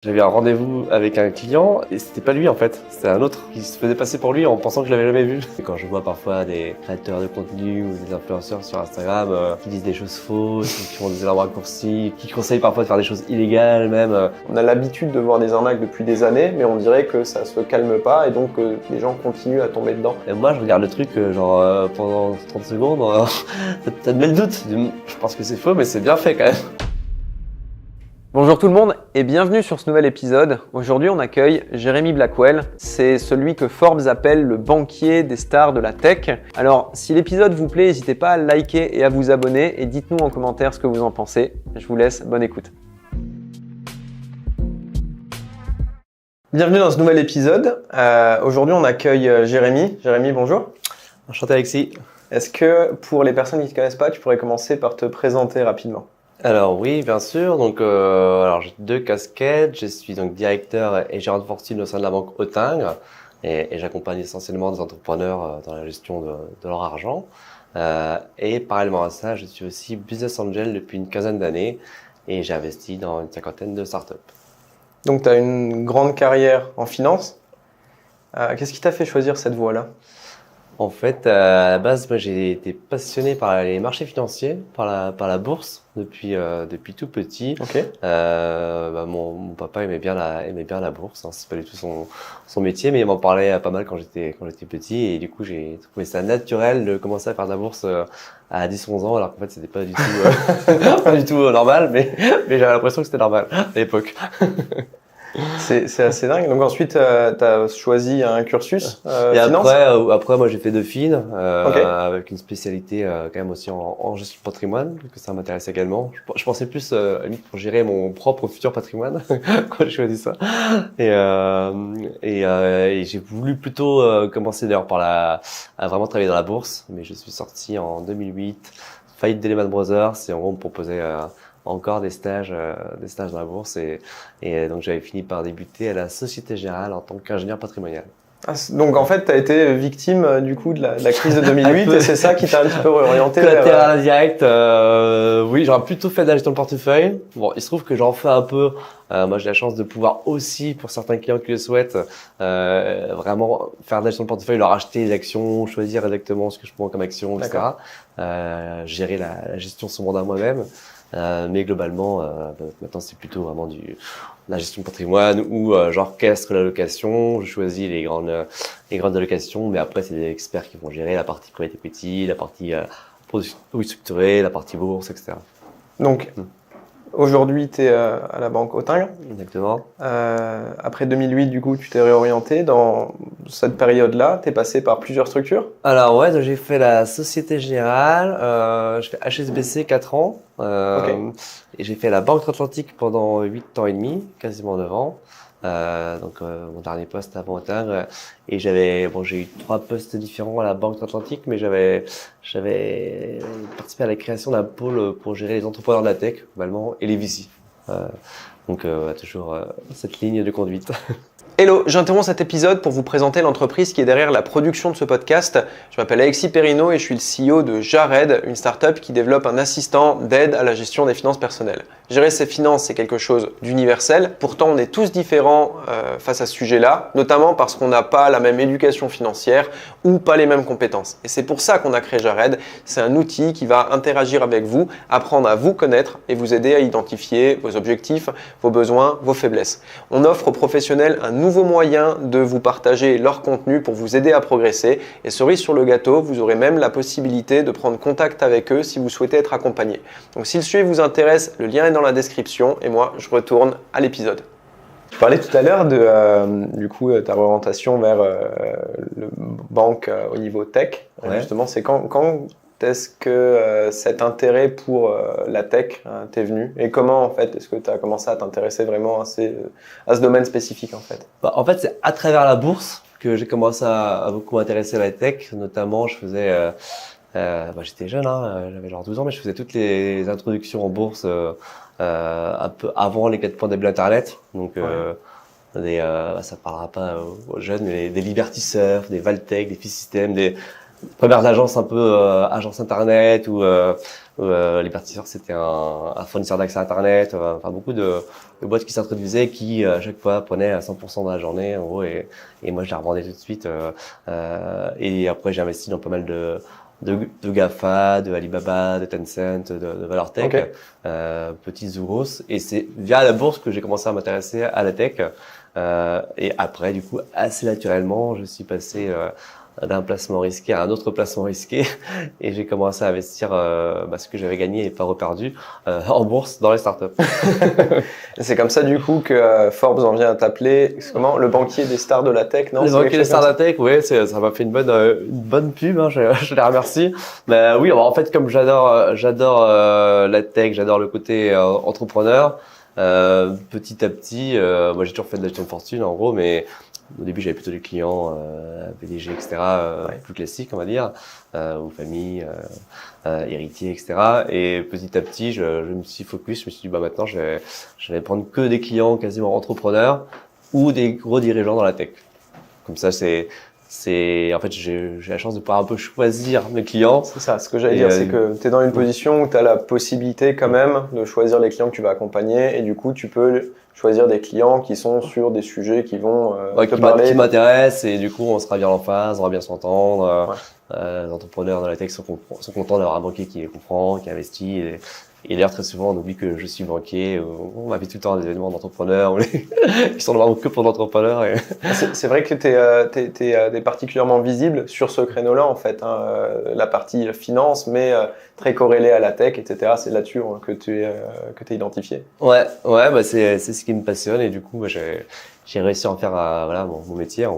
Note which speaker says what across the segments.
Speaker 1: J'avais un rendez-vous avec un client et c'était pas lui en fait, c'était un autre qui se faisait passer pour lui en pensant que je l'avais jamais vu. Et quand je vois parfois des créateurs de contenu ou des influenceurs sur Instagram qui disent des choses fausses, qui font des énormes raccourcis, qui conseillent parfois de faire des choses illégales même.
Speaker 2: On a l'habitude de voir des arnaques depuis des années, mais on dirait que ça se calme pas et donc les gens continuent à tomber dedans.
Speaker 1: Et moi je regarde le truc pendant 30 secondes, ça te met le doute. Je pense que c'est faux mais c'est bien fait quand même.
Speaker 2: Bonjour tout le monde et bienvenue sur ce nouvel épisode. Aujourd'hui on accueille Jérémy Blackwell. C'est celui que Forbes appelle le banquier des stars de la tech. Alors si l'épisode vous plaît, n'hésitez pas à liker et à vous abonner et dites-nous en commentaire ce que vous en pensez. Je vous laisse, bonne écoute. Bienvenue dans ce nouvel épisode. Aujourd'hui on accueille Jérémy. Jérémy, bonjour.
Speaker 1: Enchanté Alexis.
Speaker 2: Est-ce que pour les personnes qui ne te connaissent pas, tu pourrais commencer par te présenter rapidement ?
Speaker 1: Alors oui, bien sûr. Donc, alors j'ai deux casquettes. Je suis donc directeur et gérant de fortune au sein de la banque Autingre et j'accompagne essentiellement des entrepreneurs dans la gestion de leur argent. Et parallèlement à ça, je suis aussi business angel depuis une quinzaine d'années et j'ai investi dans une cinquantaine de startups.
Speaker 2: Donc tu as une grande carrière en finance. Qu'est-ce qui t'a fait choisir cette voie-là ?
Speaker 1: En fait, à la base, moi, j'ai été passionné par les marchés financiers, par la bourse depuis tout petit.
Speaker 2: Ok.
Speaker 1: Mon papa aimait bien la bourse. Hein, c'est pas du tout son métier, mais il m'en parlait pas mal quand j'étais petit. Et du coup, j'ai trouvé ça naturel de commencer à faire de la bourse à 10-11 ans, alors qu'en fait, c'était pas du tout pas du tout normal, mais j'avais l'impression que c'était normal à l'époque.
Speaker 2: C'est assez dingue. Donc ensuite, tu as choisi un cursus
Speaker 1: Et
Speaker 2: finance.
Speaker 1: après, moi, j'ai fait Dauphine,
Speaker 2: Okay.
Speaker 1: avec une spécialité quand même aussi en gestion de patrimoine, que ça m'intéresse également. Je pensais plus limite pour gérer mon propre futur patrimoine quand j'ai choisi ça. Et j'ai voulu plutôt commencer d'ailleurs à vraiment travailler dans la bourse, mais je suis sorti en 2008, faillite d'Lehman Brothers, et en gros on me proposait encore des stages dans la bourse et donc j'avais fini par débuter à la Société Générale en tant qu'ingénieur patrimonial.
Speaker 2: Donc en fait, tu as été victime du coup de la crise de 2008 et c'est ça qui t'a un petit peu réorienté vers...
Speaker 1: Collatéral direct, oui, j'aurais plutôt fait de la gestion de portefeuille. Bon, il se trouve que j'en fais un peu. Moi, j'ai la chance de pouvoir aussi, pour certains clients qui le souhaitent, vraiment faire de la gestion de portefeuille, leur acheter des actions, choisir exactement ce que je prends comme action, etc. Gérer la gestion sur mandat moi-même. Mais globalement, maintenant c'est plutôt vraiment la gestion de patrimoine où j'orchestre l'allocation, je choisis les grandes allocations, mais après c'est des experts qui vont gérer la partie private equity, la partie production structurée, la partie bourse, etc.
Speaker 2: Donc aujourd'hui, tu es à la banque Autingre.
Speaker 1: Exactement.
Speaker 2: Après 2008, du coup, tu t'es réorienté. Dans cette période-là, tu es passé par plusieurs structures.
Speaker 1: Alors ouais, donc j'ai fait la Société Générale, je fais HSBC 4 ans, et j'ai fait la Banque Atlantique pendant 8 ans et demi, quasiment 9 ans. Mon dernier poste avant Autingre, et j'ai eu 3 postes différents à la Banque Atlantique, mais j'avais participé à la création d'un pôle pour gérer les entrepreneurs de la tech, globalement, et les VC. Toujours cette ligne de conduite.
Speaker 2: Hello, j'interromps cet épisode pour vous présenter l'entreprise qui est derrière la production de ce podcast. Je m'appelle Alexis Perrino et je suis le CEO de Jared, une startup qui développe un assistant d'aide à la gestion des finances personnelles. Gérer ses finances, c'est quelque chose d'universel. Pourtant, on est tous différents face à ce sujet-là, notamment parce qu'on n'a pas la même éducation financière ou pas les mêmes compétences. Et c'est pour ça qu'on a créé Jared. C'est un outil qui va interagir avec vous, apprendre à vous connaître et vous aider à identifier vos objectifs, vos besoins, vos faiblesses. On offre aux professionnels un nouveau moyen de vous partager leur contenu pour vous aider à progresser. Et cerise sur le gâteau, vous aurez même la possibilité de prendre contact avec eux si vous souhaitez être accompagné. Donc si le sujet vous intéresse, le lien est dans la description et moi je retourne à l'épisode. Je parlais tout à l'heure de ta orientation vers le banque au niveau tech.
Speaker 1: Ouais.
Speaker 2: Justement, c'est quand est-ce que cet intérêt pour la tech t'est venu et comment en fait est-ce que tu as commencé à t'intéresser vraiment à ce domaine spécifique en fait?
Speaker 1: En fait, c'est à travers la bourse que j'ai commencé à beaucoup m'intéresser à la tech. Notamment, je faisais, j'étais jeune, j'avais genre 12 ans, mais je faisais toutes les introductions en bourse un peu avant les 4 points de début d'Internet. Donc, ça parlera pas aux jeunes, mais des Liberty Surf, des Valtech, des Fisystem, premières agences un peu agences internet où les participants c'était un fournisseur d'accès à internet, enfin beaucoup de boîtes qui s'introduisaient qui à chaque fois prenaient à 100% de la journée en gros et moi je la revendais tout de suite et après j'ai investi dans pas mal de GAFA, de Alibaba, de Tencent, de Valor Tech,
Speaker 2: Okay.
Speaker 1: petites ou grosses, et c'est via la bourse que j'ai commencé à m'intéresser à la tech. Et après, du coup, assez naturellement, je suis passé d'un placement risqué à un autre placement risqué et j'ai commencé à investir ce que j'avais gagné et pas reperdu en bourse dans les startups.
Speaker 2: Et c'est comme ça du coup que Forbes en vient à t'appeler, c'est comment, le banquier des stars de la tech, non?
Speaker 1: Le
Speaker 2: C'est
Speaker 1: banquier
Speaker 2: quelque
Speaker 1: des
Speaker 2: chose comme
Speaker 1: stars de la tech, ouais, ça m'a fait une bonne pub, hein, je les remercie. Mais oui, alors, en fait, comme j'adore la tech, j'adore le côté entrepreneur. Petit à petit, moi j'ai toujours fait de la gestion de fortune en gros, mais au début j'avais plutôt des clients PDG, etc., plus classiques on va dire, ou famille, héritiers, etc. Et petit à petit, je me suis focus, je me suis dit bah maintenant je vais prendre que des clients quasiment entrepreneurs ou des gros dirigeants dans la tech. Comme ça, en fait, j'ai la chance de pouvoir un peu choisir mes clients.
Speaker 2: C'est ça, ce que j'allais
Speaker 1: Et,
Speaker 2: dire, c'est que tu es dans une position où tu as la possibilité quand même de choisir les clients que tu vas accompagner et du coup tu peux choisir des clients qui sont sur des sujets qui vont te parler.
Speaker 1: qui m'intéressent et du coup, on sera bien en phase, on va bien s'entendre.
Speaker 2: Ouais.
Speaker 1: Les entrepreneurs dans la tech sont contents d'avoir un banquier qui les comprend, qui investit. Et d'ailleurs, très souvent, on oublie que je suis banquier. On m'invite tout le temps à des événements d'entrepreneurs qui sont vraiment que pour l'entrepreneur. Et...
Speaker 2: C'est vrai que t'es particulièrement visible sur ce créneau-là, en fait, hein, la partie finance, mais très corrélée à la tech, etc. C'est là-dessus hein, que t'es identifié.
Speaker 1: Ouais, bah c'est ce qui me passionne et du coup, j'ai réussi à en faire voilà mon métier.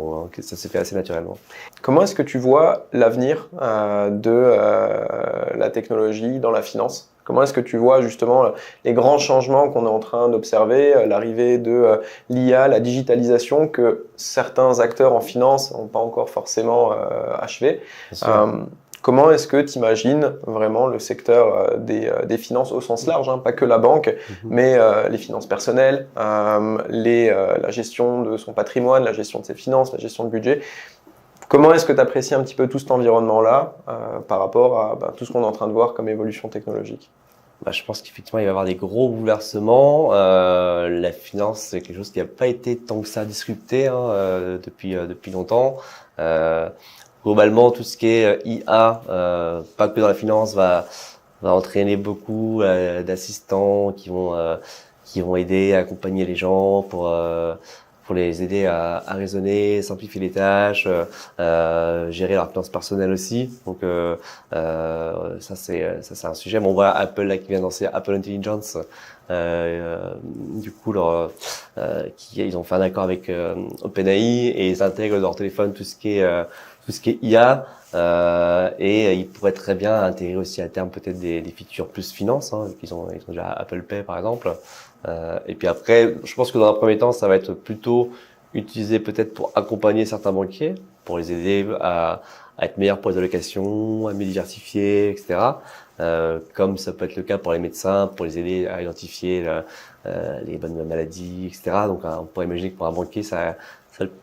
Speaker 1: Ça s'est fait assez naturellement.
Speaker 2: Comment est-ce que tu vois l'avenir de la technologie dans la finance? Comment est-ce que tu vois justement les grands changements qu'on est en train d'observer, l'arrivée de l'IA, la digitalisation que certains acteurs en finance n'ont pas encore forcément achevé? Comment est-ce que tu imagines vraiment le secteur des finances au sens large, hein, pas que la banque, mais les finances personnelles, la gestion de son patrimoine, la gestion de ses finances, la gestion de budget? Comment est-ce que tu apprécies un petit peu tout cet environnement-là par rapport à tout ce qu'on est en train de voir comme évolution technologique?
Speaker 1: Je pense qu'effectivement, il va y avoir des gros bouleversements. La finance, c'est quelque chose qui n'a pas été tant que ça disrupté depuis longtemps. Globalement, tout ce qui est IA, pas que dans la finance, va entraîner beaucoup d'assistants qui vont aider à accompagner les gens pour les aider à raisonner, simplifier les tâches, gérer leurs finances personnelles aussi. Donc ça c'est un sujet. Bon, on voit Apple là qui vient de lancer Apple Intelligence. Du coup, ils ont fait un accord avec OpenAI et ils intègrent dans leur téléphone tout ce qui est IA. Et ils pourraient très bien intégrer aussi à terme peut-être des features plus finance, hein, ils ont déjà Apple Pay par exemple. Et puis après, je pense que dans un premier temps, ça va être plutôt utilisé peut-être pour accompagner certains banquiers, pour les aider à être meilleurs pour les allocations, à mieux diversifier, etc. Comme ça peut être le cas pour les médecins, pour les aider à identifier les bonnes maladies, etc. Donc on pourrait imaginer que pour un banquier, ça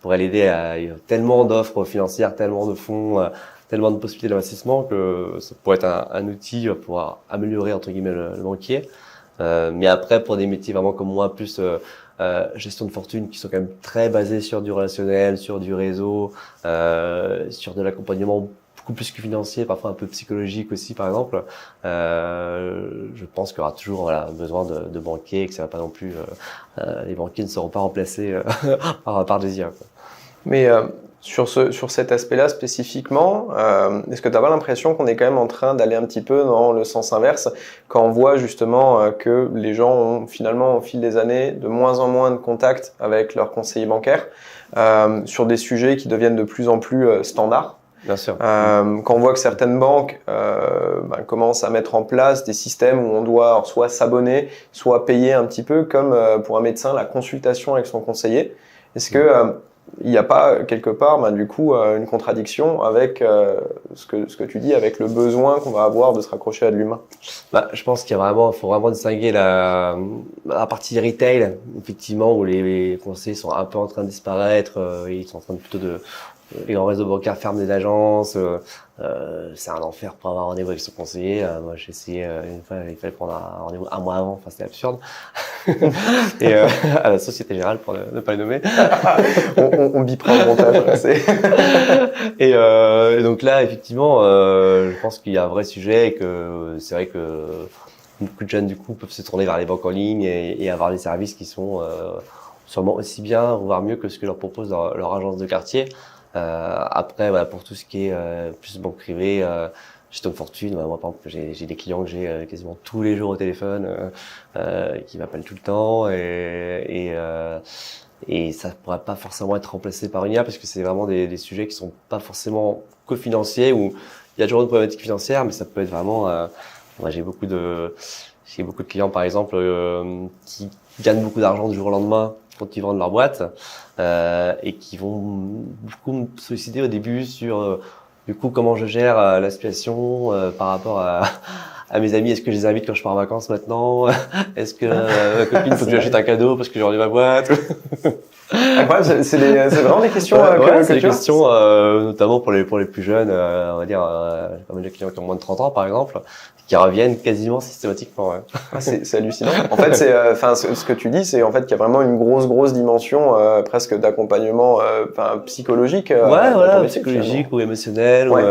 Speaker 1: pourrait l'aider à tellement d'offres financières, tellement de fonds, tellement de possibilités d'investissement que ça pourrait être un outil pour pouvoir améliorer entre guillemets le banquier. Mais après, pour des métiers vraiment comme moi, plus gestion de fortune, qui sont quand même très basés sur du relationnel, sur du réseau, sur de l'accompagnement beaucoup plus que financier, parfois un peu psychologique aussi, par exemple. Je pense qu'il y aura toujours besoin de banquiers et que ça va pas non plus. Les banquiers ne seront pas remplacés par des IA, quoi.
Speaker 2: Mais sur cet aspect-là spécifiquement, est-ce que tu n'as pas l'impression qu'on est quand même en train d'aller un petit peu dans le sens inverse quand on voit justement que les gens ont finalement au fil des années de moins en moins de contact avec leurs conseillers bancaires sur des sujets qui deviennent de plus en plus standards?
Speaker 1: Bien sûr.
Speaker 2: Quand on voit que certaines banques commencent à mettre en place des systèmes où on doit soit s'abonner, soit payer un petit peu comme pour un médecin la consultation avec son conseiller, est-ce que il n'y a pas quelque part du coup une contradiction avec ce que tu dis, avec le besoin qu'on va avoir de se raccrocher à de l'humain?
Speaker 1: Je pense faut vraiment distinguer la partie retail, effectivement, où les conseils sont un peu en train de disparaître, ils sont en train plutôt de les grands réseaux bancaires ferment des agences. C'est un enfer pour avoir un rendez-vous avec son conseiller. Moi, j'ai essayé une fois, il fallait prendre un rendez-vous un mois avant. Enfin, c'était absurde. Et à la Société Générale, pour ne pas le nommer.
Speaker 2: On bipera au montage.
Speaker 1: Et donc là, effectivement, je pense qu'il y a un vrai sujet et que c'est vrai que beaucoup de jeunes du coup peuvent se tourner vers les banques en ligne et avoir des services qui sont sûrement aussi bien, voire mieux que ce que leur propose leur agence de quartier. Après, voilà, pour tout ce qui est plus banque privée, gestion de fortune, moi par exemple, j'ai des clients que j'ai quasiment tous les jours au téléphone, qui m'appellent tout le temps et ça pourrait pas forcément être remplacé par une IA parce que c'est vraiment des sujets qui sont pas forcément que financiers où il y a toujours une problématique financière, mais ça peut être vraiment. Moi, j'ai beaucoup de clients par exemple qui gagnent beaucoup d'argent du jour au lendemain quand ils vendent leur boîte et qui vont beaucoup me solliciter au début sur du coup comment je gère la situation par rapport à mes amis. Est-ce que je les invite quand je pars en vacances maintenant? Est-ce que ma copine faut que j'achète un cadeau parce que j'ai vendu ma boîte?
Speaker 2: Incroyable, c'est vraiment des questions
Speaker 1: c'est des questions notamment pour les plus jeunes, on va dire comme des clients qui ont moins de 30 ans par exemple, qui reviennent quasiment systématiquement. Ouais.
Speaker 2: C'est hallucinant. En fait, ce que tu dis, c'est en fait qu'il y a vraiment une grosse dimension presque d'accompagnement psychologique.
Speaker 1: Voilà, psychologique ou émotionnel.
Speaker 2: Ouais,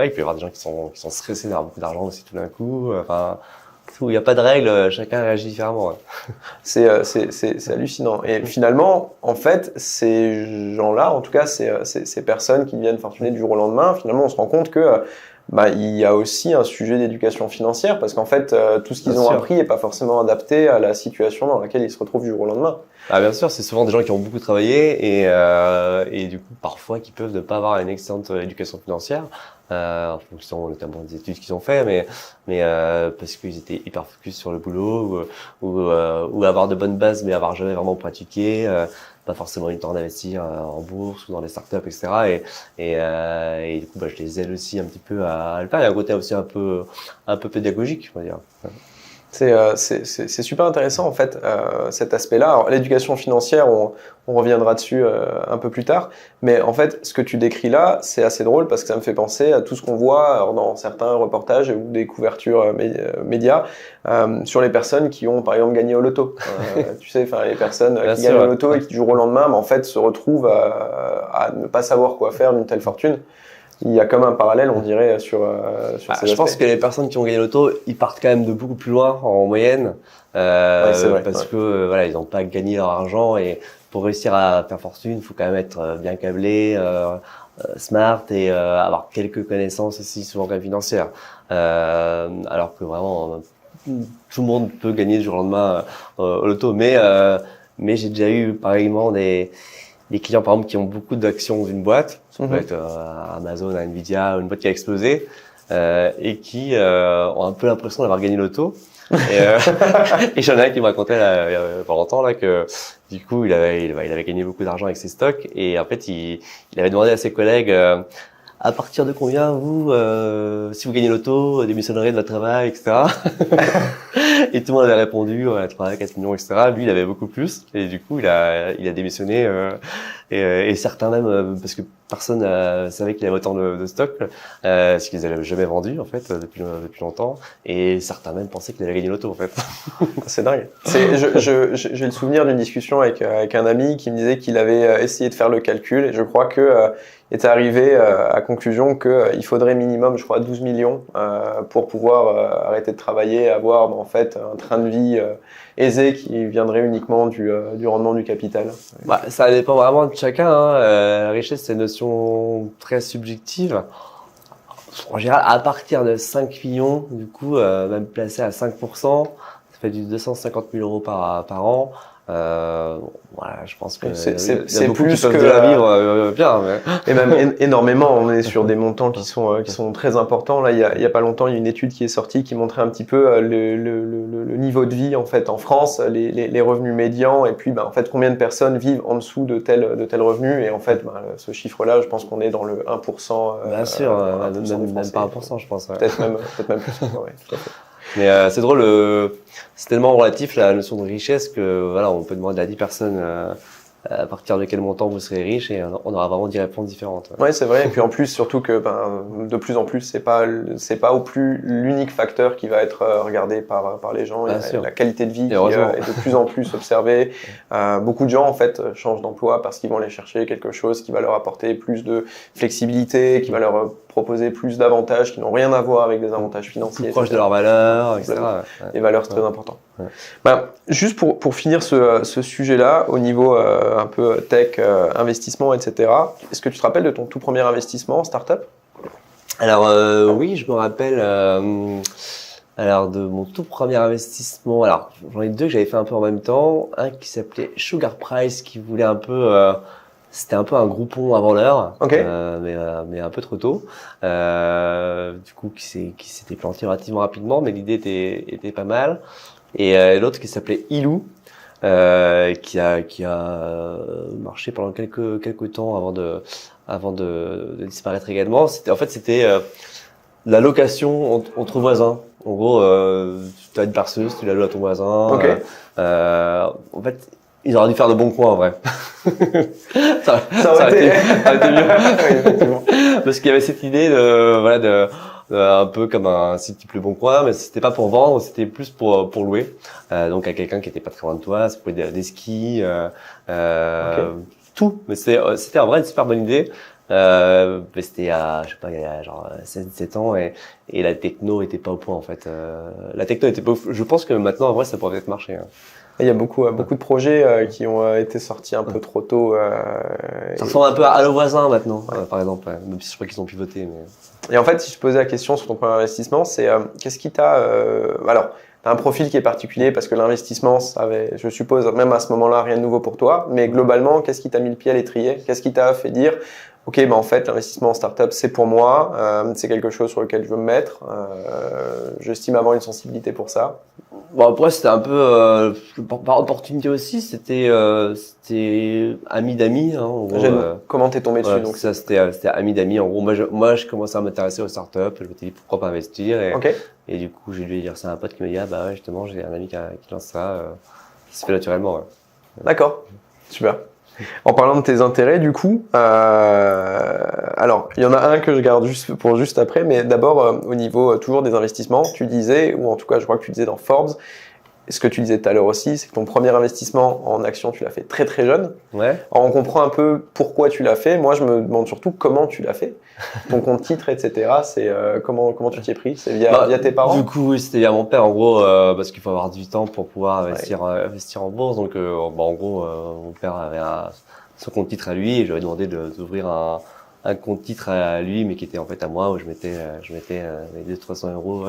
Speaker 1: Il peut y avoir des gens qui sont stressés d'avoir beaucoup d'argent aussi tout d'un coup. Il n'y a pas de règle, chacun réagit différemment. Ouais.
Speaker 2: C'est hallucinant. Et finalement, en fait, ces gens-là, en tout cas, ces personnes qui deviennent fortunées du jour au lendemain, finalement, on se rend compte que il y a aussi un sujet d'éducation financière parce qu'en fait, tout ce qu'ils ont appris n'est pas forcément adapté à la situation dans laquelle ils se retrouvent du jour au lendemain.
Speaker 1: Bien sûr, c'est souvent des gens qui ont beaucoup travaillé et du coup, parfois, qui peuvent ne pas avoir une excellente éducation financière. En fonction notamment des études qu'ils ont fait, mais parce qu'ils étaient hyper focus sur le boulot ou avoir de bonnes bases mais avoir jamais vraiment pratiqué, pas forcément eu le temps d'investir en bourse ou dans les startups, etc. Et du coup, je les aide aussi un petit peu à le faire. Il y a un côté aussi un peu pédagogique, on va dire.
Speaker 2: C'est super intéressant en fait cet aspect-là. Alors l'éducation financière, on reviendra dessus un peu plus tard, mais en fait ce que tu décris là, c'est assez drôle parce que ça me fait penser à tout ce qu'on voit dans certains reportages ou des couvertures médias sur les personnes qui ont par exemple gagné au loto. Tu sais, enfin les personnes qui gagnent au loto et qui du jour au lendemain, en fait se retrouvent à ne pas savoir quoi faire d'une telle fortune. Il y a comme un parallèle, on dirait, sur ces aspects.
Speaker 1: Je pense que les personnes qui ont gagné l'auto, ils partent quand même de beaucoup plus loin en moyenne, c'est vrai, parce que voilà, ils n'ont pas gagné leur argent et pour réussir à faire fortune, il faut quand même être bien câblé, smart et avoir quelques connaissances aussi souvent quand même financières. Alors que vraiment, tout le monde peut gagner du jour au lendemain au loto, mais j'ai déjà eu par exemple des clients par exemple qui ont beaucoup d'actions d'une boîte, ça peut être Amazon, Nvidia, une boîte qui a explosé, et qui ont un peu l'impression d'avoir gagné l'auto. Et j'en ai un qui me racontait il y a pas longtemps là que du coup il avait gagné beaucoup d'argent avec ses stocks et en fait il avait demandé à ses collègues à partir de combien vous si vous gagnez l'auto démissionnerez de votre travail, etc. Et tout le monde avait répondu 3, 4 millions, etc. Lui il avait beaucoup plus et du coup il a démissionné et certains même parce que personne savait qu'il avait autant de stock parce qu'ils n'avaient jamais vendu en fait depuis longtemps et certains même pensaient qu'il avait gagné l'auto en fait.
Speaker 2: C'est dingue. J'ai le souvenir d'une discussion avec un ami qui me disait qu'il avait essayé de faire le calcul et je crois que est arrivé à conclusion qu'il faudrait minimum, je crois, 12 millions pour pouvoir arrêter de travailler, avoir en fait un train de vie aisé qui viendrait uniquement du rendement du capital.
Speaker 1: Ça dépend vraiment de chacun. La richesse, c'est une notion très subjective. En général, à partir de 5 millions, du coup, même placé à 5%, ça fait du 250 000 euros par an. Voilà, je pense que
Speaker 2: c'est plus
Speaker 1: que la vivre bien.
Speaker 2: Mais... Et même énormément. On est sur des montants qui sont très importants. Là, il y a pas longtemps, il y a une étude qui est sortie qui montrait un petit peu le niveau de vie en fait en France, les revenus médians et puis en fait combien de personnes vivent en dessous de tel revenu et en fait ce chiffre-là, je pense qu'on est dans le 1%.
Speaker 1: Bien sûr, même pas 1%, je pense. Ouais.
Speaker 2: Peut-être même plus. Ouais, tout à fait.
Speaker 1: Mais c'est drôle, c'est tellement relatif la notion de richesse que voilà, on peut demander à 10 personnes à partir de quel montant vous serez riche et on aura vraiment 10 réponses différentes.
Speaker 2: Ouais, c'est vrai. Et puis en plus, surtout que de plus en plus, c'est pas au plus l'unique facteur qui va être regardé par les gens. La qualité de vie qui est de plus en plus observée. Beaucoup de gens en fait changent d'emploi parce qu'ils vont aller chercher quelque chose qui va leur apporter plus de flexibilité, qui va leur proposer plus d'avantages qui n'ont rien à voir avec des avantages financiers.
Speaker 1: Plus proche de leurs valeurs, etc.
Speaker 2: Des valeurs très importantes. Juste pour finir ce sujet-là, au niveau un peu tech, investissement, etc., est-ce que tu te rappelles de ton tout premier investissement en startup?
Speaker 1: Alors oui, je me rappelle alors de mon tout premier investissement. Alors j'en ai deux que j'avais fait un peu en même temps. Un qui s'appelait Sugar Price, qui voulait un peu... c'était un peu un Groupon avant l'heure, mais un peu trop tôt. Du coup, qui s'était planté relativement rapidement, mais l'idée était pas mal. Et l'autre qui s'appelait Ilou, qui a marché pendant quelques temps avant de disparaître également. C'était la location entre voisins. En gros, tu as une perceuse, tu la loues à ton voisin. En fait, ils auraient dû faire de bons coins en vrai. ça aurait été mieux. Parce qu'il y avait cette idée un peu comme un site type Le Bon Coin, mais c'était pas pour vendre, c'était plus pour louer. Donc à quelqu'un qui était pas très loin de toi, ça pouvait être des skis, tout. Mais c'était en vrai une super bonne idée. Mais c'était il y a genre 16-17 ans et la techno était pas au point en fait. La techno était pas je pense que maintenant en vrai ça pourrait peut-être marcher.
Speaker 2: Il y a beaucoup de projets qui ont été sortis un peu trop tôt.
Speaker 1: Ça ressemble un peu à Allo Voisin maintenant, par exemple, même si je crois qu'ils ont pivoté. Mais...
Speaker 2: Et en fait, si je posais la question sur ton premier investissement, c'est qu'est-ce qui t'a... Alors, tu as un profil qui est particulier parce que l'investissement, je suppose, même à ce moment-là, rien de nouveau pour toi. Mais globalement, qu'est-ce qui t'a mis le pied à l'étrier? Qu'est-ce qui t'a fait dire ok, en fait, l'investissement en startup, c'est pour moi, c'est quelque chose sur lequel je veux me mettre, j'estime avoir une sensibilité pour ça.
Speaker 1: Bon, après, c'était un peu, par opportunité aussi, c'était ami d'amis, hein, en gros.
Speaker 2: Comment t'es tombé dessus, donc?
Speaker 1: Ça, c'était ami d'amis. En gros, moi, je commençais à m'intéresser aux startups, je m'étais dit pourquoi pas investir, et du coup, j'ai dû dire ça à un pote qui m'a dit, ah bah ouais, justement, j'ai un ami qui lance ça, ça se fait naturellement, ouais.
Speaker 2: D'accord, super. En parlant de tes intérêts, du coup, alors il y en a un que je garde juste après, mais d'abord au niveau toujours des investissements, tu disais, ou en tout cas je crois que tu disais dans Forbes, ce que tu disais tout à l'heure aussi, c'est que ton premier investissement en action, tu l'as fait très très jeune.
Speaker 1: Ouais.
Speaker 2: Alors on comprend un peu pourquoi tu l'as fait. Moi, je me demande surtout comment tu l'as fait. Ton compte titre, etc. C'est comment tu t'y es pris? C'est via tes parents?
Speaker 1: Du coup, oui, c'était via mon père, en gros, parce qu'il faut avoir 18 ans pour pouvoir investir en bourse. Donc, en gros, mon père avait son compte titre à lui et je lui ai demandé d'ouvrir un compte titre à lui, mais qui était en fait à moi, où je mettais mes 200-300 euros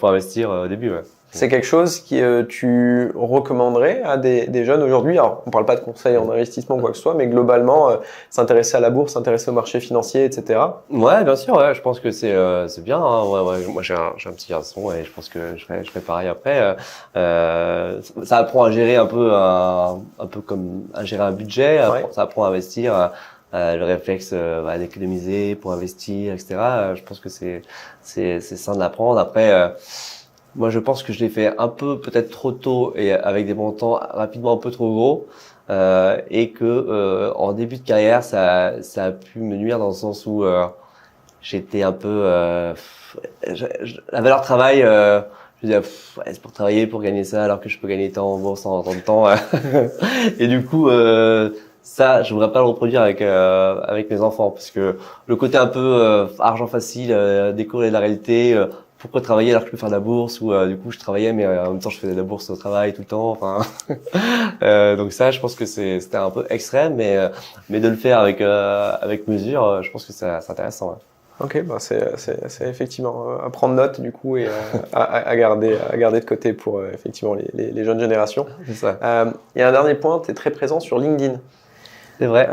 Speaker 1: pour investir au début. Ouais.
Speaker 2: C'est quelque chose que tu recommanderais à des jeunes aujourd'hui? Alors, on parle pas de conseils en investissement ou quoi que ce soit, mais globalement, s'intéresser à la bourse, s'intéresser au marché financier, etc.
Speaker 1: Ouais, bien sûr, ouais. Je pense que c'est bien. Hein. Ouais. Moi, j'ai un petit garçon et je pense que je ferai pareil après. Ça apprend à gérer un peu comme à gérer un budget. Ça apprend à investir. Le réflexe d'économiser pour investir, etc. Je pense que c'est sain de l'apprendre. Après. Moi, je pense que je l'ai fait un peu peut-être trop tôt et avec des montants rapidement un peu trop gros, et que en début de carrière, ça a pu me nuire dans le sens où j'étais un peu la valeur travail. Je disais c'est pour travailler, pour gagner ça, alors que je peux gagner tant en bourse en tant de temps. Et du coup, ça, je voudrais pas le reproduire avec mes enfants, parce que le côté un peu argent facile, décoller de la réalité. Pourquoi travailler alors que je peux faire de la bourse, ou du coup je travaillais mais en même temps je faisais de la bourse au travail tout le temps, enfin donc ça je pense que c'était un peu extrême, mais de le faire avec mesure, je pense que c'est intéressant. Ouais.
Speaker 2: Ok, c'est effectivement à prendre note du coup et à garder de côté pour effectivement les jeunes générations.
Speaker 1: C'est ça.
Speaker 2: Et un dernier point, tu es très présent sur LinkedIn.
Speaker 1: C'est vrai.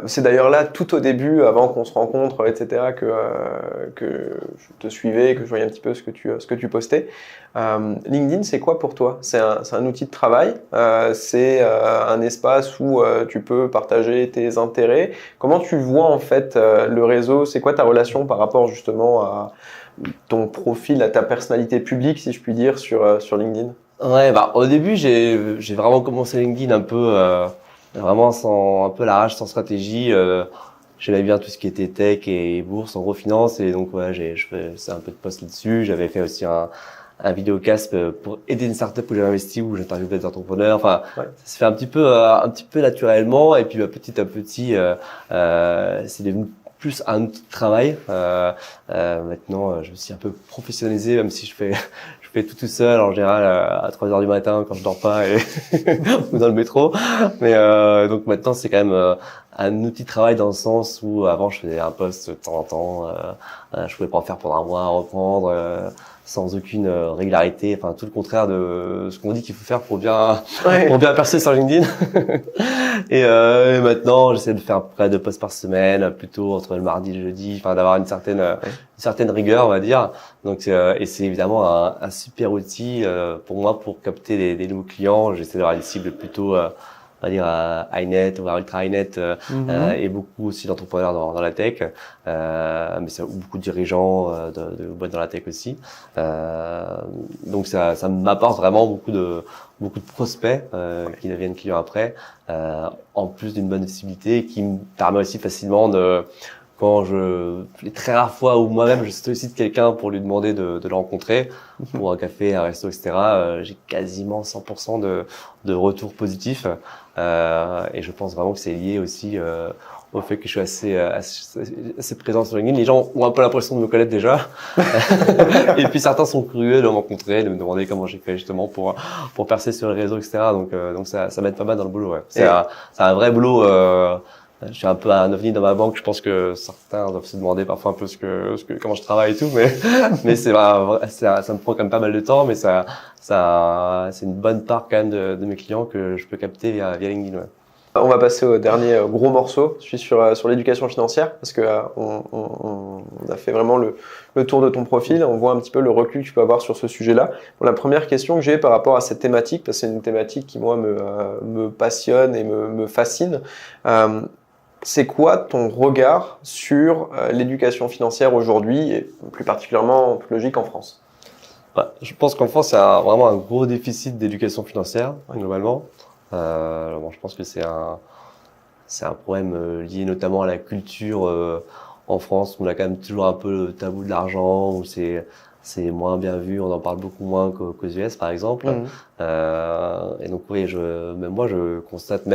Speaker 2: C'est d'ailleurs là, tout au début, avant qu'on se rencontre, etc., que je te suivais, que je voyais un petit peu ce que tu postais. LinkedIn, c'est quoi pour toi? C'est un outil de travail, c'est un espace où tu peux partager tes intérêts. Comment tu vois en fait le réseau? C'est quoi ta relation par rapport justement à ton profil, à ta personnalité publique, si je puis dire, sur LinkedIn?
Speaker 1: Ouais, bah au début j'ai vraiment commencé LinkedIn un peu vraiment sans un peu la rage, sans stratégie. J'aimais bien tout ce qui était tech et bourse, en gros finance, et donc ouais, je faisais un peu de posts là-dessus. J'avais fait aussi un vidéocast pour aider une startup où j'avais investi, où j'interviewais des entrepreneurs. Enfin,
Speaker 2: Ouais.
Speaker 1: ça se fait un petit peu naturellement, et puis bah, petit à petit, c'est devenu plus un outil de travail. Maintenant, je me suis un peu professionnalisé, même si je fais je fais tout seul en général à 3 heures du matin quand je dors pas et ou dans le métro. Mais donc maintenant, c'est quand même un outil de travail dans le sens où avant je faisais un post de temps en temps, je pouvais pas en faire pendant un mois, reprendre sans aucune régularité, enfin tout le contraire de ce qu'on dit qu'il faut faire pour bien percer sur LinkedIn. Et maintenant j'essaie de faire près de posts par semaine, plutôt entre le mardi et le jeudi, enfin d'avoir une certaine rigueur on va dire. Donc et c'est évidemment un super outil pour moi pour capter des nouveaux clients. J'essaie d'avoir une cible plutôt on va dire à high-net ou à ultra-high-net et beaucoup aussi d'entrepreneurs dans la tech, mais c'est beaucoup de dirigeants de boîtes dans la tech aussi. Donc ça m'apporte vraiment beaucoup de prospects qui deviennent clients après, en plus d'une bonne visibilité qui me permet aussi facilement les très rares fois où moi-même je sollicite quelqu'un pour lui demander de le rencontrer pour un café, un resto, etc. J'ai quasiment 100% de retours positifs, et je pense vraiment que c'est lié aussi au fait que je suis assez présent sur LinkedIn. Les gens ont un peu l'impression de me connaître déjà, et puis certains sont curieux de me rencontrer, de me demander comment j'ai fait justement pour percer sur les réseaux, etc. Donc ça m'aide pas mal dans le boulot. Ouais. C'est un vrai boulot. Je suis un peu un ovni dans ma banque. Je pense que certains doivent se demander parfois un peu comment je travaille et tout, mais ça me prend quand même pas mal de temps, mais c'est une bonne part quand même de mes clients que je peux capter via LinkedIn. Ouais.
Speaker 2: On va passer au dernier gros morceau. Je suis sur l'éducation financière parce que on a fait vraiment le tour de ton profil. On voit un petit peu le recul que tu peux avoir sur ce sujet-là. Bon, la première question que j'ai par rapport à cette thématique, parce que c'est une thématique qui moi me passionne et me fascine. C'est quoi ton regard sur l'éducation financière aujourd'hui et plus particulièrement en toute logique en France?
Speaker 1: Je pense qu'en France, il y a vraiment un gros déficit d'éducation financière globalement. Bon, je pense que c'est un problème lié notamment à la culture en France. On a quand même toujours un peu le tabou de l'argent, où c'est moins bien vu, on en parle beaucoup moins qu'aux US par exemple. Et donc oui, même moi je constate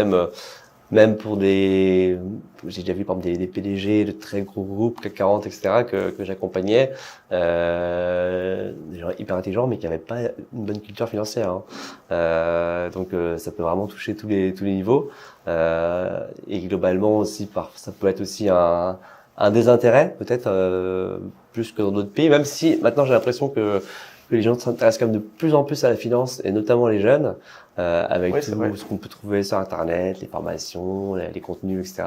Speaker 1: même pour j'ai déjà vu par exemple des PDG de très gros groupes, CAC 40, etc., que j'accompagnais, des gens hyper intelligents, mais qui n'avaient pas une bonne culture financière. Hein. Donc ça peut vraiment toucher tous les niveaux. Et globalement aussi, ça peut être aussi un désintérêt, peut-être, plus que dans d'autres pays, même si maintenant j'ai l'impression que les gens s'intéressent quand même de plus en plus à la finance, et notamment les jeunes, avec tout ce qu'on peut trouver sur Internet, les formations, les contenus, etc.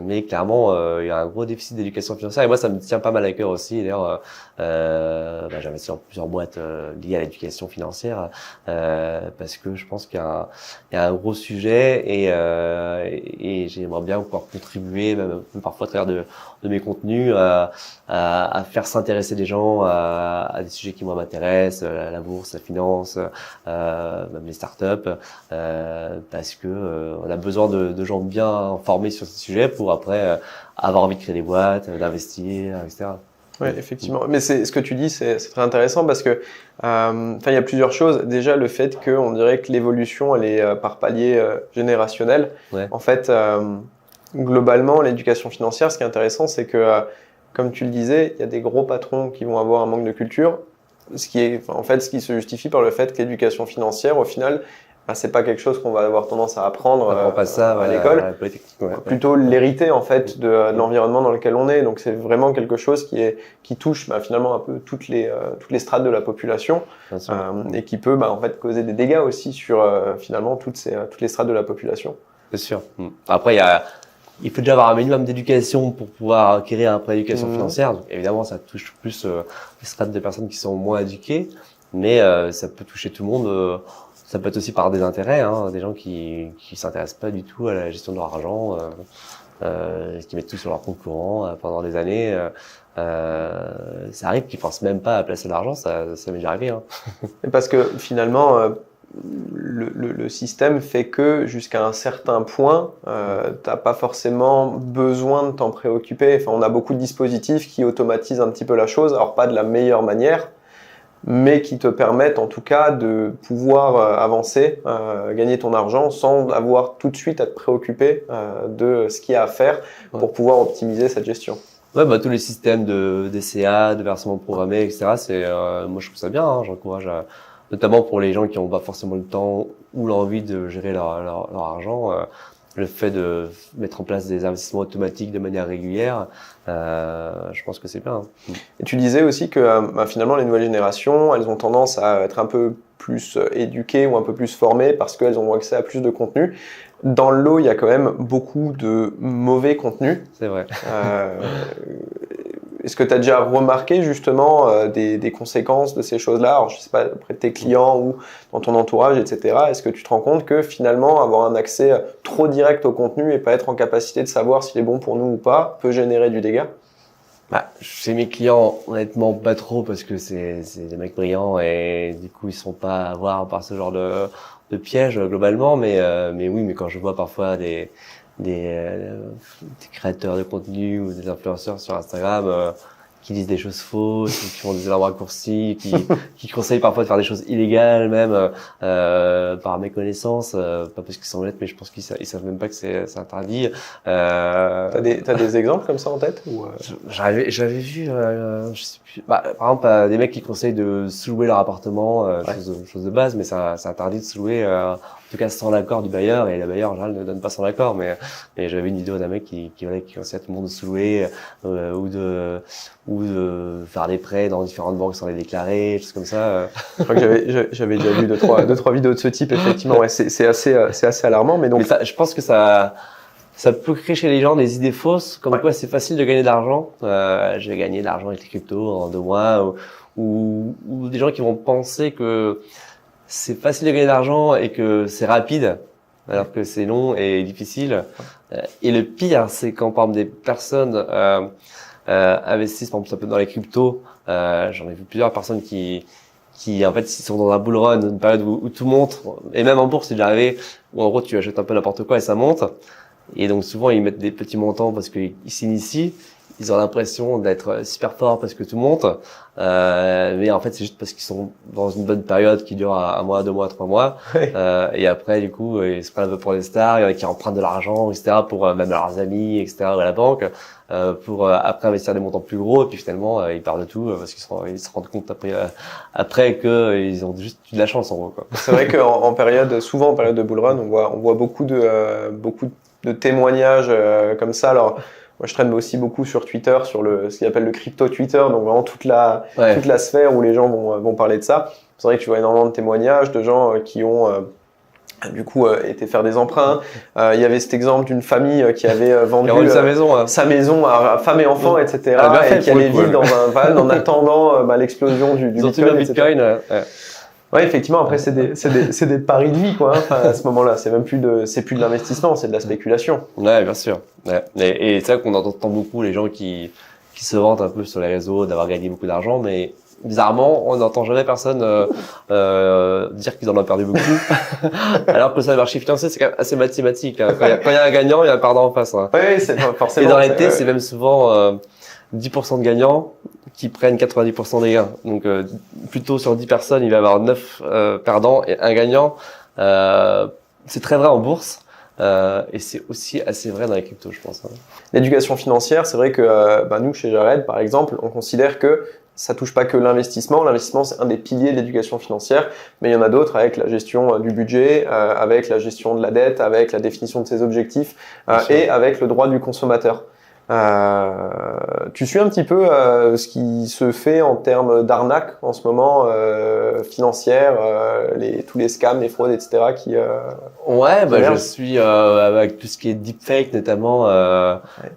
Speaker 1: Mais clairement, il y a un gros déficit d'éducation financière, et moi, ça me tient pas mal à cœur aussi. D'ailleurs, j'investis dans plusieurs boîtes liées à l'éducation financière, parce que je pense qu'il y a un gros sujet, et j'aimerais bien pouvoir contribuer, même parfois à travers de mes contenus, à faire s'intéresser des gens à des sujets qui moi m'intéressent, la bourse, la finance, même les startups, parce que on a besoin de gens bien formés sur ce sujet pour après avoir envie de créer des boîtes, d'investir, etc.
Speaker 2: Oui, effectivement. Mais ce que tu dis, c'est très intéressant parce que, il y a plusieurs choses. Déjà, le fait qu'on dirait que l'évolution, elle est par palier générationnel.
Speaker 1: Ouais.
Speaker 2: En fait, globalement, l'éducation financière, ce qui est intéressant, c'est que, comme tu le disais, il y a des gros patrons qui vont avoir un manque de culture, ce qui se justifie par le fait que l'éducation financière, au final, c'est pas quelque chose qu'on va avoir tendance à apprendre à l'école, plutôt l'hériter en fait de l'environnement dans lequel on est. Donc c'est vraiment quelque chose qui touche finalement un peu toutes les strates de la population, et qui peut en fait causer des dégâts aussi sur finalement toutes les strates de la population.
Speaker 1: C'est sûr. Après il faut déjà avoir un minimum d'éducation pour pouvoir acquérir un prêt d'éducation financière. Donc évidemment ça touche plus les strates de personnes qui sont moins éduquées, mais ça peut toucher tout le monde. Ça peut être aussi par des intérêts, hein, des gens qui s'intéressent pas du tout à la gestion de leur argent. qui mettent tout sur leur compte courant pendant des années. Ça arrive qu'ils pensent même pas à placer de l'argent, ça m'est déjà arrivé. Hein.
Speaker 2: Et parce que finalement, le système fait que jusqu'à un certain point, t'as pas forcément besoin de t'en préoccuper. Enfin, on a beaucoup de dispositifs qui automatisent un petit peu la chose, alors pas de la meilleure manière, mais qui te permettent en tout cas de pouvoir avancer, gagner ton argent sans avoir tout de suite à te préoccuper de ce qu'il y a à faire pour pouvoir optimiser cette gestion.
Speaker 1: Ouais, tous les systèmes de DCA, de versement programmé, etc. Moi je trouve ça bien. Hein, j'encourage, notamment pour les gens qui n'ont pas forcément le temps ou l'envie de gérer leur argent. Le fait de mettre en place des investissements automatiques de manière régulière, je pense que c'est bien. Hein.
Speaker 2: Et tu disais aussi que finalement les nouvelles générations, elles ont tendance à être un peu plus éduquées ou un peu plus formées parce qu'elles ont accès à plus de contenu. Dans le lot, il y a quand même beaucoup de mauvais contenu.
Speaker 1: C'est vrai.
Speaker 2: Est-ce que tu as déjà remarqué justement des conséquences de ces choses-là? Alors, je sais pas, auprès de tes clients ou dans ton entourage, etc. Est-ce que tu te rends compte que finalement, avoir un accès trop direct au contenu et pas être en capacité de savoir s'il est bon pour nous ou pas peut générer du dégât?
Speaker 1: Chez mes clients, honnêtement, pas trop parce que c'est des mecs brillants et du coup, ils sont pas à voir par ce genre de piège globalement. Mais oui, mais quand je vois parfois des créateurs de contenu ou des influenceurs sur Instagram qui disent des choses fausses ou qui font des énormes raccourcis, qui conseillent parfois de faire des choses illégales même par méconnaissance, pas parce qu'ils sont honnêtes, mais je pense qu'ils savent même pas que c'est interdit.
Speaker 2: T'as des exemples comme ça en tête ou
Speaker 1: J'avais vu, je sais plus, par exemple, des mecs qui conseillent de sous-louer leur appartement, chose de base, mais c'est interdit de sous-louer, en tout cas sans l'accord du bailleur, et le bailleur en général ne donne pas son accord. Mais j'avais une vidéo d'un mec qui conseillait à tout le monde de sous-louer ou de faire des prêts dans différentes banques sans les déclarer, choses comme ça.
Speaker 2: Je crois que j'avais déjà vu deux trois vidéos de ce type. Effectivement, ouais, c'est assez alarmant. Mais donc,
Speaker 1: je pense que ça peut créer chez les gens des idées fausses, comme quoi c'est facile de gagner de l'argent. Je vais gagner de l'argent avec les cryptos en 2 mois, ou des gens qui vont penser que c'est facile de gagner de l'argent et que c'est rapide, alors que c'est long et difficile. Et le pire, c'est quand par exemple des personnes investissent, par exemple, ça peut être dans les cryptos. J'en ai vu plusieurs personnes qui en fait sont dans un bull run, une période où tout monte, et même en bourse c'est déjà arrivé, où en gros tu achètes un peu n'importe quoi et ça monte. Et donc souvent ils mettent des petits montants parce qu'ils s'initient, ils ont l'impression d'être super forts parce que tout monte, mais en fait c'est juste parce qu'ils sont dans une bonne période qui dure 1 mois, 2 mois, 3 mois, et après du coup ils se prennent un peu pour des stars, il y en a qui empruntent de l'argent, etc. pour même leurs amis, etc. ou à la banque, pour après investir des montants plus gros, et puis finalement ils perdent de tout parce qu'ils se rendent compte après que ils ont juste eu de la chance en gros, quoi.
Speaker 2: C'est vrai souvent en période de bull run, on voit beaucoup de témoignages comme ça. Alors moi, je traîne aussi beaucoup sur Twitter, sur ce qu'ils appellent le crypto Twitter, donc vraiment toute la sphère où les gens vont parler de ça. C'est vrai que tu vois énormément de témoignages de gens qui ont été faire des emprunts. Il y avait cet exemple d'une famille qui avait vendu sa maison à femme et enfants, etc. et qui allait vivre dans un van en attendant l'explosion du Bitcoin. Ouais, effectivement. Après, c'est des paris de vie, quoi. Hein, à ce moment-là, c'est plus de l'investissement, c'est de la spéculation.
Speaker 1: Ouais, bien sûr. Ouais. Et c'est vrai qu'on entend beaucoup les gens qui se vantent un peu sur les réseaux d'avoir gagné beaucoup d'argent, mais bizarrement, on n'entend jamais personne dire qu'ils en ont perdu beaucoup. Alors que ça, le marché financier, c'est quand même assez mathématique. Hein. Quand il y a un gagnant, il y a un perdant en face. Hein.
Speaker 2: Oui, c'est forcément.
Speaker 1: Et dans réalité, c'est même souvent 10% de gagnants qui prennent 90% des gains. Donc plutôt sur 10 personnes, il va y avoir 9 perdants et un gagnant. C'est très vrai en bourse. Et c'est aussi assez vrai dans les cryptos, je pense. Hein.
Speaker 2: L'éducation financière, c'est vrai que nous, chez Jared, par exemple, on considère que ça touche pas que l'investissement. L'investissement, c'est un des piliers de l'éducation financière, mais il y en a d'autres avec la gestion du budget, avec la gestion de la dette, avec la définition de ses objectifs et avec le droit du consommateur. Tu suis un petit peu ce qui se fait en termes d'arnaque en ce moment financière, tous les scams, les fraudes, etc.
Speaker 1: Je suis avec tout ce qui est deepfake notamment.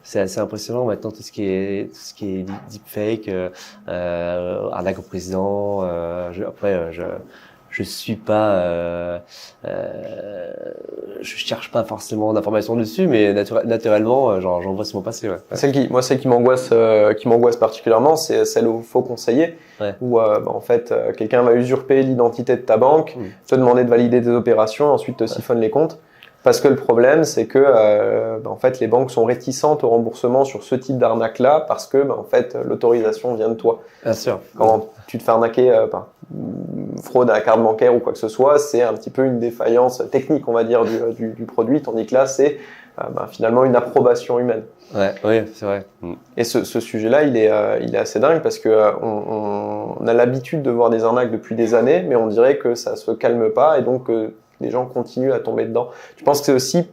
Speaker 1: C'est assez impressionnant maintenant tout ce qui est deepfake, arnaque au président. je suis pas, je cherche pas forcément d'informations dessus, mais naturellement, j'en vois souvent passer. Ouais.
Speaker 2: Celle qui m'angoisse particulièrement, c'est celle au faux conseiller, où en fait quelqu'un va usurper l'identité de ta banque, te demander de valider tes opérations, ensuite te siphonne les comptes. Parce que le problème, c'est que en fait, les banques sont réticentes au remboursement sur ce type d'arnaque-là, parce que en fait, l'autorisation vient de toi.
Speaker 1: Bien sûr.
Speaker 2: Quand tu te fais arnaquer par fraude à la carte bancaire ou quoi que ce soit, c'est un petit peu une défaillance technique, on va dire, du produit, tandis que là, c'est finalement une approbation humaine.
Speaker 1: Ouais, oui, c'est vrai.
Speaker 2: Et ce sujet-là, il est assez dingue parce que on a l'habitude de voir des arnaques depuis des années, mais on dirait que ça se calme pas et donc les gens continuent à tomber dedans. Tu penses que c'est aussi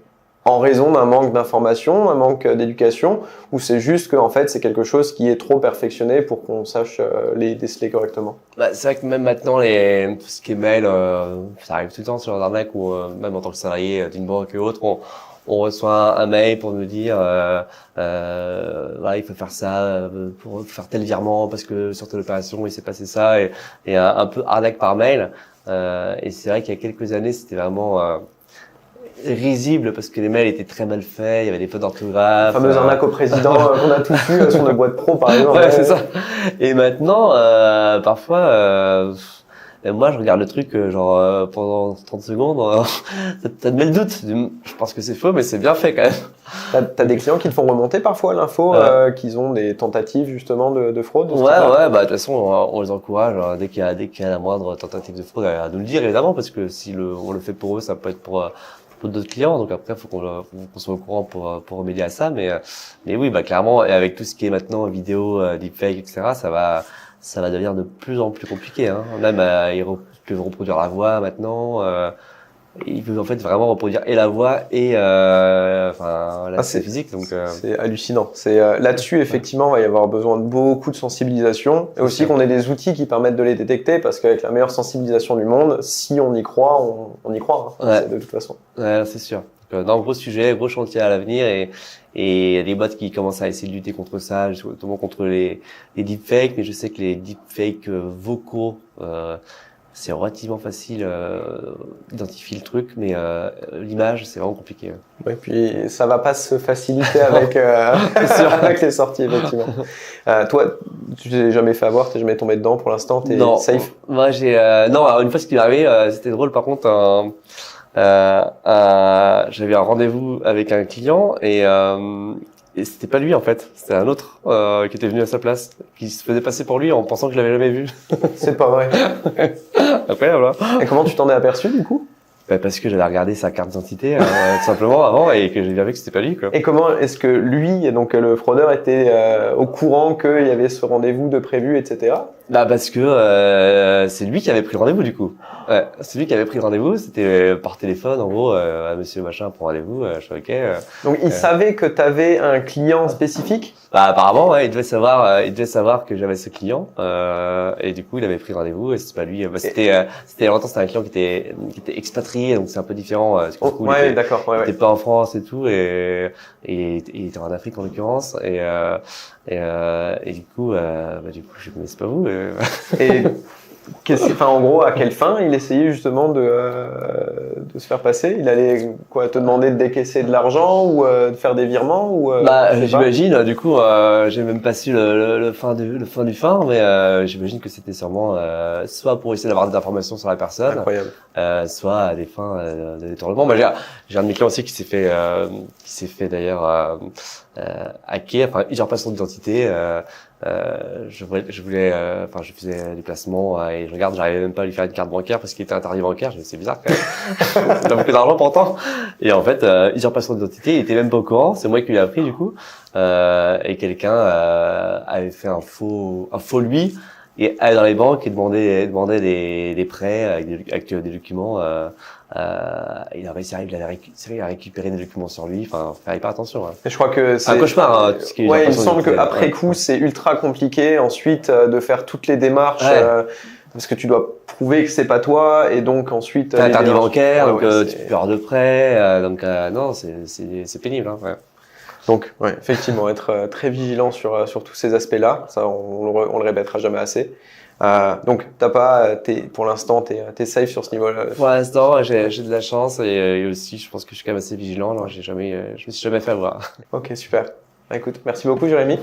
Speaker 2: en raison d'un manque d'information, un manque d'éducation, ou c'est juste que en fait c'est quelque chose qui est trop perfectionné pour qu'on sache les déceler correctement?
Speaker 1: C'est vrai que même maintenant, tout ce qui est mail, ça arrive tout le temps sur l'arnaque, ou même en tant que salarié d'une banque et autre, on reçoit un mail pour nous dire il faut faire ça pour faire tel virement parce que sur telle opération il s'est passé ça, et un peu arnaque par mail. Et c'est vrai qu'il y a quelques années, c'était vraiment risible parce que les mails étaient très mal faits, il y avait des fautes d'orthographe.
Speaker 2: La fameuse arnaque au président qu'on a tous vu sur nos boîtes pro, par exemple.
Speaker 1: Ouais, c'est ça. Et maintenant, parfois, moi, je regarde le truc pendant 30 secondes, ça te met le doute. Je pense que c'est faux, mais c'est bien fait quand même.
Speaker 2: T'as des clients qui te font remonter parfois l'info qu'ils ont des tentatives justement de fraude?
Speaker 1: Ouais, de toute façon, on les encourage dès qu'il y a la moindre tentative de fraude à nous le dire, évidemment, parce que si on le fait pour eux, ça peut être pour d'autres clients. Donc après, faut qu'on soit au courant pour remédier à ça. Mais oui, clairement, et avec tout ce qui est maintenant vidéo, deepfake, etc., ça va devenir de plus en plus compliqué. Hein. Même ils peuvent reproduire la voix maintenant. Ils peuvent en fait vraiment reproduire et la voix et c'est physique. Donc
Speaker 2: c'est hallucinant. C'est là-dessus effectivement, il va y avoir besoin de beaucoup de sensibilisation et aussi qu'on ait des outils qui permettent de les détecter, parce qu'avec la meilleure sensibilisation du monde, si on y croit, on y croit. Hein, de toute façon.
Speaker 1: Ouais, c'est sûr. Donc, gros sujet, gros chantier à l'avenir, et il y a des boîtes qui commencent à essayer de lutter contre ça, notamment contre les deepfakes. Mais je sais que les deepfakes vocaux, c'est relativement facile d'identifier le truc, mais l'image, c'est vraiment compliqué.
Speaker 2: Oui, puis ça va pas se faciliter avec avec les sorties, effectivement. Toi, tu t'es jamais fait avoir, t'es jamais tombé dedans pour l'instant, t'es safe?
Speaker 1: Moi, alors, une fois, ce qui m'est arrivé, c'était drôle. Par contre, j'avais un rendez-vous avec un client et c'était pas lui en fait, c'était un autre qui était venu à sa place, qui se faisait passer pour lui en pensant que je l'avais jamais vu.
Speaker 2: C'est pas vrai.
Speaker 1: Incroyable.
Speaker 2: Et comment tu t'en es aperçu du coup?
Speaker 1: Parce que j'avais regardé sa carte d'identité tout simplement avant, et que j'ai bien vu que c'était pas lui, quoi.
Speaker 2: Et comment est-ce que lui, donc le fraudeur, était au courant qu'il y avait ce rendez-vous de prévu, etc.?
Speaker 1: Parce que c'est lui qui avait pris le rendez-vous du coup. Ouais, c'est lui qui avait pris le rendez-vous, c'était par téléphone en gros, monsieur machin prend rendez-vous, je suis ok.
Speaker 2: Donc il savait que tu avais un client spécifique?
Speaker 1: Apparemment, ouais, il devait savoir que j'avais ce client, et du coup il avait pris rendez-vous, et c'était pas lui. C'était longtemps, c'était un client qui était expatrié, donc c'est un peu différent.
Speaker 2: Ouais, d'accord.
Speaker 1: Il était pas en France et tout, et il était en Afrique en l'occurrence, et du coup, je me c'est pas vous.
Speaker 2: Et en gros, à quelle fin il essayait justement de se faire passer? Il allait te demander de décaisser de l'argent ou de faire des virements ou
Speaker 1: j'imagine. Du coup, j'ai même pas su le fin du fin, mais j'imagine que c'était sûrement soit pour essayer d'avoir des informations sur la personne,
Speaker 2: incroyable,
Speaker 1: soit à des fins de détournement. J'ai un de mes clients aussi qui s'est fait d'ailleurs hacker, usurpation d'identité. Je faisais des placements et je regarde, j'arrivais même pas à lui faire une carte bancaire parce qu'il était interdit bancaire. Je me dis, c'est bizarre quand même. Il a beaucoup d'argent pourtant. Et en fait, usurpation d'identité, il était même pas au courant. C'est moi qui lui ai appris du coup. Et quelqu'un avait fait un faux lui, et allait dans les banques et demandait des prêts avec des documents. Il avait récupéré des documents sur lui. Enfin, faire hyper attention. Hein.
Speaker 2: Et je crois que c'est
Speaker 1: un cauchemar. Hein,
Speaker 2: il me semble qu'après coup, c'est ultra compliqué ensuite de faire toutes les démarches. Parce que tu dois prouver que c'est pas toi, et donc ensuite
Speaker 1: t'as interdit bancaire, donc tu peux avoir de prêt, non, c'est pénible. Hein, ouais.
Speaker 2: Donc, ouais, effectivement, être très vigilant sur tous ces aspects-là. Ça, on le répétera jamais assez. Donc, pour l'instant, t'es safe sur ce niveau-là.
Speaker 1: Pour l'instant, j'ai de la chance et aussi, je pense que je suis quand même assez vigilant. Alors, je me suis jamais fait avoir.
Speaker 2: Ok, super. Écoute, merci beaucoup, Jérémy.